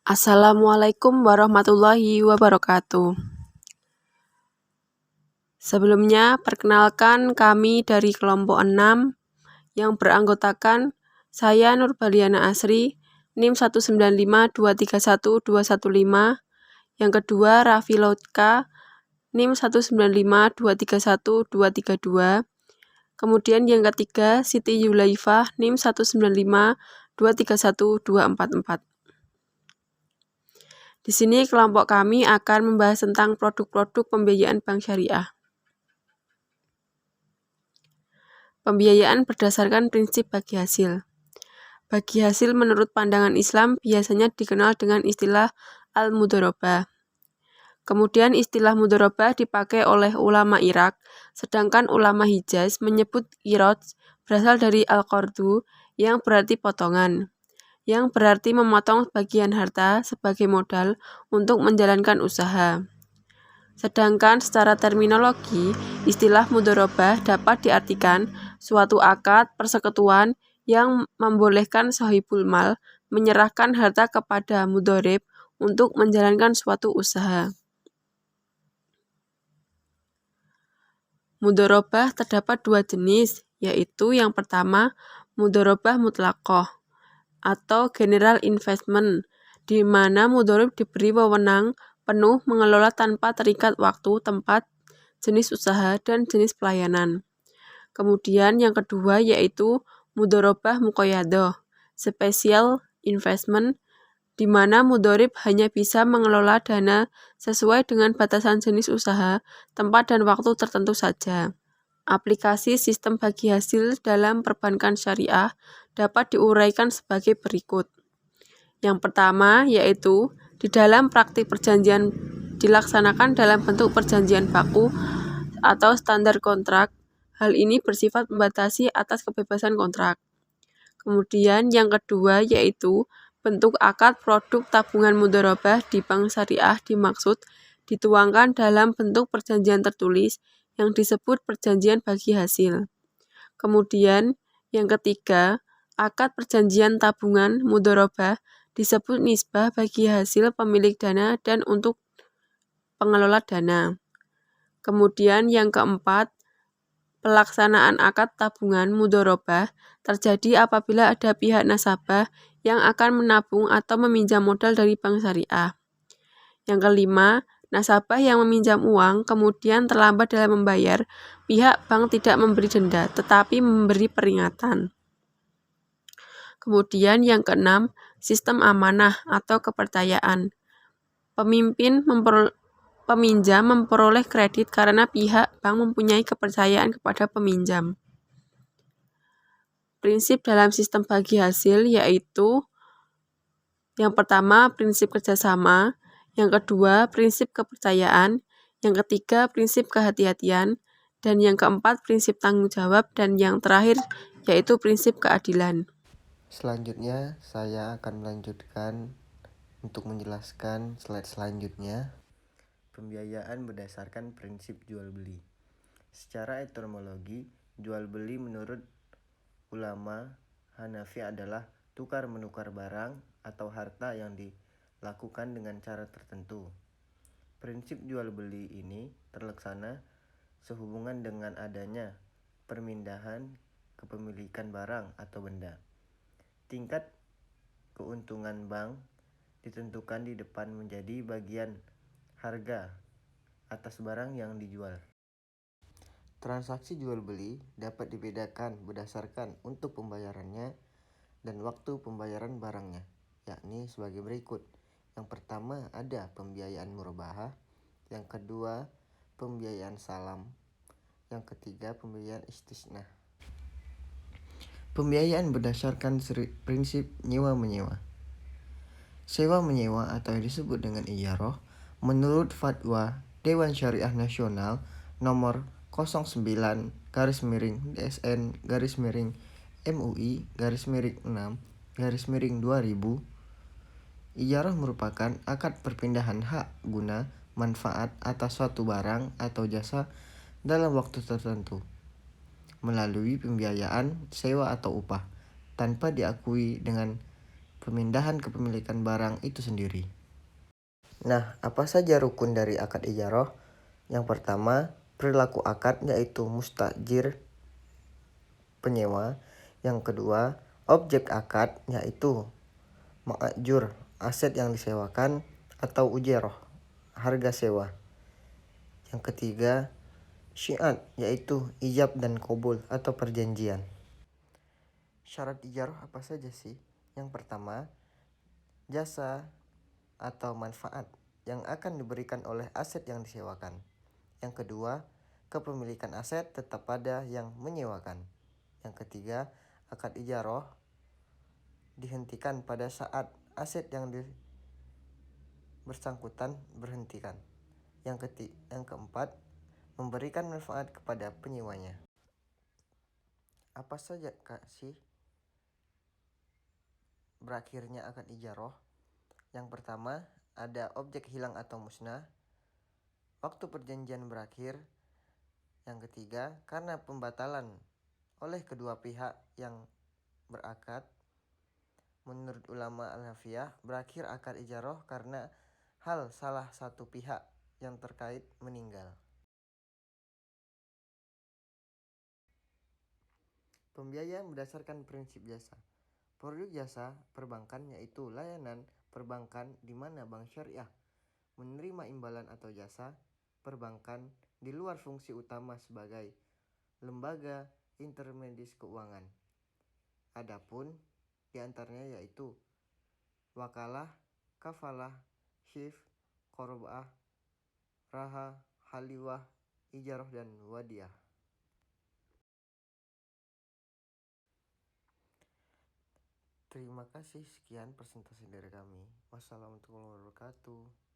Assalamualaikum warahmatullahi wabarakatuh. Sebelumnya, perkenalkan kami dari kelompok 6 yang beranggotakan saya Nurbaliana Asri, NIM 195231215, yang kedua Raffi Lautka, NIM 195231232, kemudian yang ketiga Siti Yulaifah, NIM 195231244. Di sini kelompok kami akan membahas tentang produk-produk pembiayaan bank syariah. Pembiayaan berdasarkan prinsip bagi hasil. Bagi hasil menurut pandangan Islam biasanya dikenal dengan istilah al-mudharabah. Kemudian istilah mudharabah dipakai oleh ulama Irak, sedangkan ulama Hijaz menyebut qirad berasal dari al-qardu yang berarti potongan, yang berarti memotong bagian harta sebagai modal untuk menjalankan usaha. Sedangkan secara terminologi, istilah mudharabah dapat diartikan suatu akad persekutuan yang membolehkan sahibul mal menyerahkan harta kepada mudharib untuk menjalankan suatu usaha. Mudharabah terdapat dua jenis, yaitu yang pertama mudharabah mutlaqah atau general investment, di mana mudharib diberi wewenang penuh mengelola tanpa terikat waktu, tempat, jenis usaha, dan jenis pelayanan. Kemudian yang kedua yaitu mudharabah muqayyadah, special investment, di mana mudharib hanya bisa mengelola dana sesuai dengan batasan jenis usaha, tempat, dan waktu tertentu saja. Aplikasi sistem bagi hasil dalam perbankan syariah dapat diuraikan sebagai berikut. Yang pertama yaitu di dalam praktik perjanjian dilaksanakan dalam bentuk perjanjian baku atau standar kontrak. Hal ini bersifat membatasi atas kebebasan kontrak. Kemudian yang kedua yaitu bentuk akad produk tabungan mudharabah di bank syariah dimaksud dituangkan dalam bentuk perjanjian tertulis yang disebut perjanjian bagi hasil. Kemudian yang ketiga, akad perjanjian tabungan mudharabah disebut nisbah bagi hasil pemilik dana dan untuk pengelola dana. Kemudian yang keempat, pelaksanaan akad tabungan mudharabah terjadi apabila ada pihak nasabah yang akan menabung atau meminjam modal dari bank syariah. Yang kelima, nasabah yang meminjam uang kemudian terlambat dalam membayar, pihak bank tidak memberi denda tetapi memberi peringatan. Kemudian yang keenam, sistem amanah atau kepercayaan. Peminjam memperoleh kredit karena pihak bank mempunyai kepercayaan kepada peminjam. Prinsip dalam sistem bagi hasil yaitu yang pertama prinsip kerjasama, yang kedua prinsip kepercayaan, yang ketiga prinsip kehati-hatian, dan yang keempat prinsip tanggung jawab, dan yang terakhir yaitu prinsip keadilan. Selanjutnya saya akan melanjutkan untuk menjelaskan slide selanjutnya. Pembiayaan berdasarkan prinsip jual beli. Secara etimologi, jual beli menurut ulama Hanafi adalah tukar menukar barang atau harta yang dilakukan dengan cara tertentu. Prinsip jual beli ini terlaksana sehubungan dengan adanya permindahan kepemilikan barang atau benda. Tingkat keuntungan bank ditentukan di depan menjadi bagian harga atas barang yang dijual. Transaksi jual beli dapat dibedakan berdasarkan untuk pembayarannya dan waktu pembayaran barangnya, yakni sebagai berikut. Yang pertama ada pembiayaan murabahah, yang kedua pembiayaan salam, yang ketiga pembiayaan istisna. Pembiayaan berdasarkan prinsip nyewa-menyewa. Sewa-menyewa atau yang disebut dengan ijarah menurut Fatwa Dewan Syariah Nasional nomor 09-DSN-MUI-6-2000, ijarah merupakan akad perpindahan hak guna manfaat atas suatu barang atau jasa dalam waktu tertentu melalui pembiayaan sewa atau upah tanpa diakui dengan pemindahan kepemilikan barang itu sendiri. Nah, apa saja rukun dari akad ijarah? Yang pertama, perilaku akad yaitu mustajir, penyewa. Yang kedua, objek akad yaitu ma'ajur, aset yang disewakan, atau ujarah, harga sewa. Yang ketiga, syiat yaitu ijab dan qabul atau perjanjian. Syarat ijarah apa saja sih? Yang pertama, jasa atau manfaat yang akan diberikan oleh aset yang disewakan. Yang kedua, kepemilikan aset tetap pada yang menyewakan. Yang ketiga, akad ijarah dihentikan pada saat aset yang bersangkutan berhentikan. Yang keempat, memberikan manfaat kepada penyewanya. Apa saja sih berakhirnya akad ijarah? Yang pertama, ada objek hilang atau musnah, waktu perjanjian berakhir. Yang ketiga, karena pembatalan oleh kedua pihak yang berakad. Menurut ulama al-Hafiyah, berakhir akad ijarah karena hal salah satu pihak yang terkait meninggal. Pembiayaan berdasarkan prinsip jasa. Produk jasa perbankan yaitu layanan perbankan di mana bank syariah menerima imbalan atau jasa perbankan di luar fungsi utama sebagai lembaga intermediasi keuangan. Adapun di antaranya yaitu wakalah, kafalah, hifz, qorobaah, raha, haliwah, ijarah, dan wadiah. Terima kasih, sekian presentasi dari kami. Wassalamualaikum warahmatullahi wabarakatuh.